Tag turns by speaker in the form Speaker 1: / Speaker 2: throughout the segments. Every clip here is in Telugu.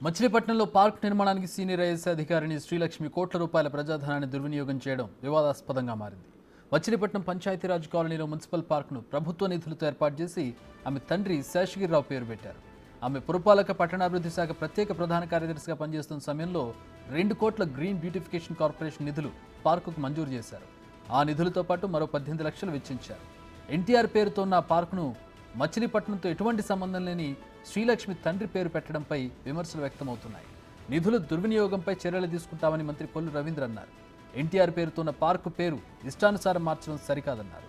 Speaker 1: మచిలీపట్నంలో పార్క్ నిర్మాణానికి సీనియర్ ఐఏఎస్ అధికారిని శ్రీలక్ష్మి కోట్ల రూపాయల ప్రజాధనాన్ని దుర్వినియోగం చేయడం వివాదాస్పదంగా మారింది. మచిలీపట్నం పంచాయతీరాజ్ కాలనీలో మున్సిపల్ పార్క్ను ప్రభుత్వ నిధులతో ఏర్పాటు చేసి ఆమె తండ్రి శేషగిరిరావు పేరు పెట్టారు. ఆమె పురపాలక పట్టణాభివృద్ధి శాఖ ప్రత్యేక ప్రధాన కార్యదర్శిగా పనిచేస్తున్న సమయంలో 2 కోట్ల గ్రీన్ బ్యూటిఫికేషన్ కార్పొరేషన్ నిధులు పార్కుకు మంజూరు చేశారు. ఆ నిధులతో పాటు మరో 18 లక్షలు వెచ్చించారు. ఎన్టీఆర్ పేరుతో ఉన్న పార్కును మచిలీపట్నంతో ఎటువంటి సంబంధం లేని శ్రీలక్ష్మి తండ్రి పేరు పెట్టడంపై విమర్శలు వ్యక్తమవుతున్నాయి. నిధుల దుర్వినియోగంపై చర్యలు తీసుకుంటామని మంత్రి కొల్లు రవీంద్ర అన్నారు. ఎన్టీఆర్ పేరుతో ఉన్న పార్కు పేరు ఇష్టానుసారం మార్చడం సరికాదన్నారు.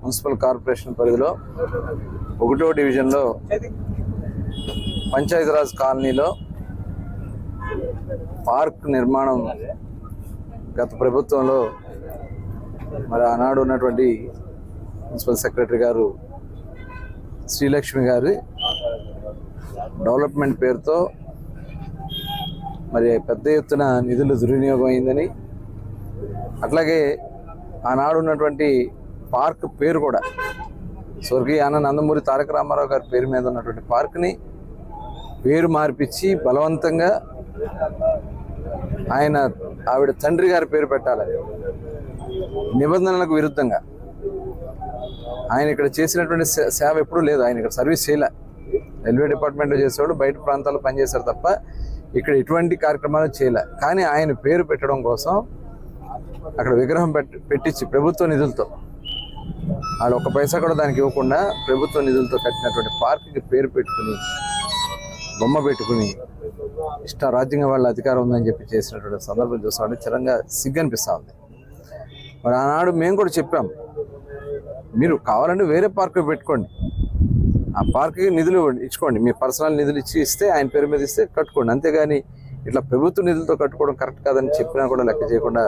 Speaker 2: మున్సిపల్ కార్పొరేషన్ పరిధిలో 1వ డివిజన్లో పంచాయతీరాజ్ కాలనీలో పార్క్ నిర్మాణం గత ప్రభుత్వంలో మరి ఆనాడు ఉన్నటువంటి మున్సిపల్ సెక్రటరీ గారు శ్రీలక్ష్మి గారి డెవలప్మెంట్ పేరుతో మరి పెద్ద ఎత్తున నిధులు దుర్వినియోగం అయిందని, అట్లాగే ఆనాడు ఉన్నటువంటి పార్క్ పేరు కూడా స్వర్గీయ నందమూరి తారక రామారావు గారి పేరు మీద ఉన్నటువంటి పార్క్ని పేరు మార్పిచ్చి బలవంతంగా ఆవిడ తండ్రి గారి పేరు పెట్టాలని నిబంధనలకు విరుద్ధంగా ఆయన ఇక్కడ చేసినటువంటి సేవ ఎప్పుడూ లేదు. ఆయన ఇక్కడ సర్వీస్ చేయలే, రైల్వే డిపార్ట్మెంట్లో చేసేవాడు, బయట ప్రాంతాల్లో పనిచేశారు తప్ప ఇక్కడ ఎటువంటి కార్యక్రమాలు చేయలే. కానీ ఆయన పేరు పెట్టడం కోసం అక్కడ విగ్రహం పెట్టించి ప్రభుత్వ నిధులతో, వాళ్ళు 1 పైసా కూడా దానికి ఇవ్వకుండా ప్రభుత్వ నిధులతో కట్టినటువంటి పార్క్కి పేరు పెట్టుకుని బొమ్మ పెట్టుకుని రాజ్యాంగ వాళ్ళ అధికారం ఉందని చెప్పి చేసినటువంటి సందర్భం చూస్తామంటే చిరంగా సిగ్గనిపిస్తూ ఉంది. మరి ఆనాడు మేము కూడా చెప్పాం, మీరు కావాలంటే వేరే పార్క్ పెట్టుకోండి, ఆ పార్క్కి నిధులు ఇచ్చుకోండి, మీ పర్సనల్ నిధులు ఇస్తే ఆయన పేరు మీద ఇస్తే కట్టుకోండి, అంతేగాని ఇట్లా ప్రభుత్వ నిధులతో కట్టుకోవడం కరెక్ట్ కాదని చెప్పినా కూడా లెక్క చేయకుండా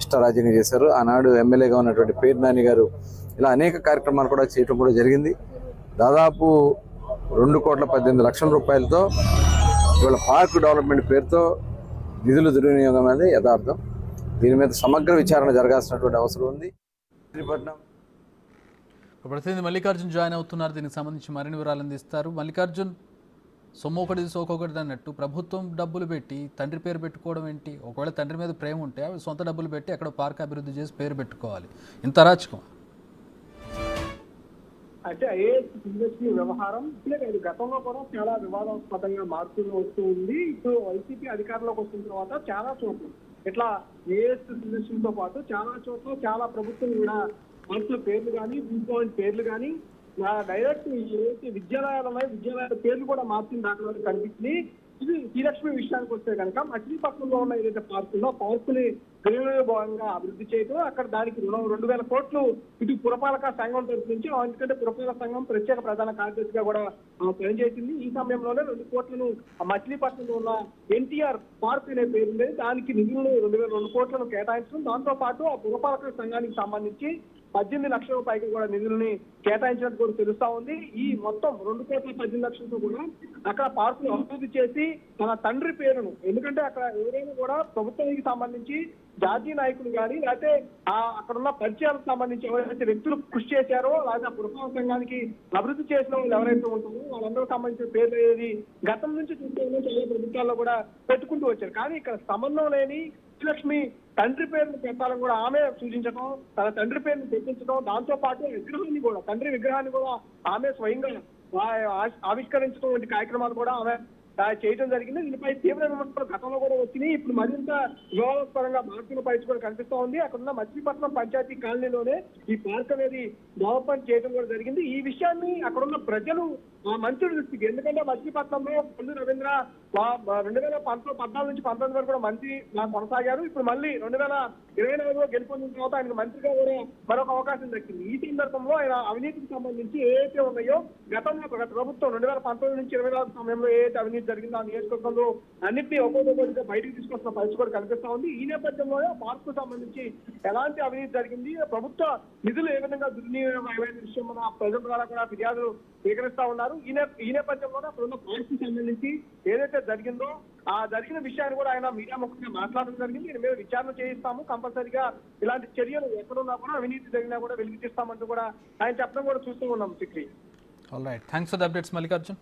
Speaker 2: ఇష్టారాజ్యంగా చేశారు. ఆనాడు ఎమ్మెల్యేగా ఉన్నటువంటి పేరు నాని గారు ఇలా అనేక కార్యక్రమాలు కూడా చేయడం కూడా జరిగింది. దాదాపు 2,18,00,000 రూపాయలతో ఇవాళ పార్క్ డెవలప్మెంట్ పేరుతో నిధులు దుర్వినియోగం అనేది యథార్థం. దీని మీద సమగ్ర విచారణ జరగాల్సినటువంటి అవసరం ఉంది.
Speaker 1: ప్రతినిధి మల్లికార్జున్ జాయిన్ అవుతున్నారు. దీనికి సంబంధించి మరిన్ని వివరాలు అందిస్తారు. మల్లికార్జున్, సొమ్మొకటి సోకొకటిది అన్నట్టు ప్రభుత్వం డబ్బులు పెట్టి తండ్రి పేరు పెట్టుకోవడం ఏంటి? ఒకవేళ తండ్రి మీద ప్రేమ ఉంటే అవి సొంత డబ్బులు పెట్టి అక్కడ పార్క్ అభివృద్ధి చేసి పేరు పెట్టుకోవాలి. ఇంత అరాచకం.
Speaker 3: అంటే ఐఏఎస్ ఇండస్ట్రీ వ్యవహారం ఇది గతంలో కూడా చాలా వివాదాస్పదంగా మారుతూ వస్తూ ఉంది. ఇప్పుడు వైసీపీ అధికారంలోకి వచ్చిన తర్వాత చాలా చోట్ల ఇట్లా ఐఏఎస్ ఇండస్ట్రీతో పాటు చాలా చోట్ల చాలా ప్రభుత్వం కూడా పార్కుల పేర్లు కానీ, వ్యూ పాయింట్ పేర్లు కానీ, డైరెక్ట్ ఏదైతే విద్యాలయాల పేర్లు కూడా మార్చిన దాఖలాలు కనిపిస్తుంది. ఇది శ్రీలక్ష్మి విషయానికి వస్తే కనుక మచిలీపట్నంలో ఉన్న ఏదైతే పార్కుని గృహభాగంగా అభివృద్ధి చేయడం, అక్కడ దానికి 2,000 కోట్లు ఇటు పురపాలక సంఘం తరఫు నుంచి, ఎందుకంటే పురపాలక సంఘం ప్రత్యేక ప్రధాన కార్యదర్శిగా కూడా పనిచేసింది. ఈ సమయంలోనే 2 కోట్లను మచిలీపట్నంలో ఉన్న ఎన్టీఆర్ పార్క్ అనే పేరు ఉండేది, దానికి నిధులను 2,200 కోట్లను కేటాయించడం, దాంతో పాటు ఆ పురపాలక సంఘానికి సంబంధించి 18 లక్షల పైకి కూడా నిధులని కేటాయించినట్టు కూడా తెలుస్తా ఉంది. ఈ మొత్తం 2,18,00,000తో కూడా అక్కడ పార్కులు అభివృద్ధి చేసి తన తండ్రి పేరును, ఎందుకంటే అక్కడ ఎవరైనా కూడా ప్రభుత్వానికి సంబంధించి జాతీయ నాయకులు కానీ, లేకపోతే అక్కడ ఉన్న పరిచయాలకు సంబంధించి ఎవరైతే వ్యక్తులు కృషి చేశారో, లేకపోతే ఆ పురపాలక సంఘానికి అభివృద్ధి చేసిన వాళ్ళు ఎవరైతే ఉంటారో వాళ్ళందరూ సంబంధించిన పేర్లు అనేది గతం నుంచి చూస్తే చాలా ప్రభుత్వాల్లో కూడా పెట్టుకుంటూ వచ్చారు. కానీ ఇక్కడ సంబంధం లేని శ్రీలక్ష్మి తండ్రి పేరును పెట్టాలని కూడా ఆమె సూచించడం, తన తండ్రి పేరును తెప్పించడం, దాంతో పాటు తండ్రి విగ్రహాన్ని కూడా ఆమె స్వయంగా ఆవిష్కరించడం వంటి కార్యక్రమాలు కూడా ఆమె చేయడం జరిగింది. దీనిపై తీవ్ర విమర్శలు గతంలో కూడా వచ్చినాయి. ఇప్పుడు మరింత వివాదాస్పదంగా మార్పుల పరిస్థితి కూడా కనిపిస్తూ ఉంది. అక్కడ ఉన్న మచిలీపట్నం పంచాయతీ కాలనీలోనే ఈ పార్క్ అనేది డెవలప్మెంట్ చేయడం కూడా జరిగింది. ఈ విషయాన్ని అక్కడున్న ప్రజలు మంత్రుల దృష్టికి, ఎందుకంటే మచిలీపట్నంలో కొల్లు రవీంద్ర 2014 నుంచి 19 వరకు కూడా మంత్రి కొనసాగారు. ఇప్పుడు మళ్ళీ 2024లో గెలుపొందిన తర్వాత ఆయనకు మంత్రిగా కూడా మరొక అవకాశం దక్కింది. ఈ సందర్భంలో ఆయన అవినీతికి సంబంధించి ఏదైతే ఉన్నాయో గతంలో గత ప్రభుత్వం 2019 నుంచి 2024 సమయంలో ఏదైతే అవినీతి జరిగిందో ఆ నియోజకవర్గంలో అన్నింటినీ ఒక్కొక్కటిగా బయటకు తీసుకొస్తున్న పరిస్థితి కూడా కనిపిస్తా ఉంది. ఈ నేపథ్యంలో పార్కు సంబంధించి ఎలాంటి అవినీతి జరిగింది, ప్రభుత్వ నిధులు ఏ విధంగా దుర్వినియోగం అయ్యే విషయం మన ప్రజల ద్వారా కూడా ఫిర్యాదులు స్వీకరిస్తా ఉన్నారు. ఈ నేపథ్యంలో అప్పుడున్న పార్టీకి సంబంధించి ఏదైతే జరిగిందో ఆ జరిగిన విషయాన్ని కూడా ఆయన మీడియా ముఖంగా మాట్లాడడం జరిగింది. దీని మీద విచారణ చేయిస్తాము, కంపల్సరీగా ఇలాంటి చర్యలు ఎక్కడున్నా కూడా అవినీతి జరిగినా కూడా వెలికి తీస్తామంటూ కూడా ఆయన చెప్పడం కూడా చూస్తూ ఉన్నాం. Sikri
Speaker 1: all right, thanks for the updates Mallikarjun.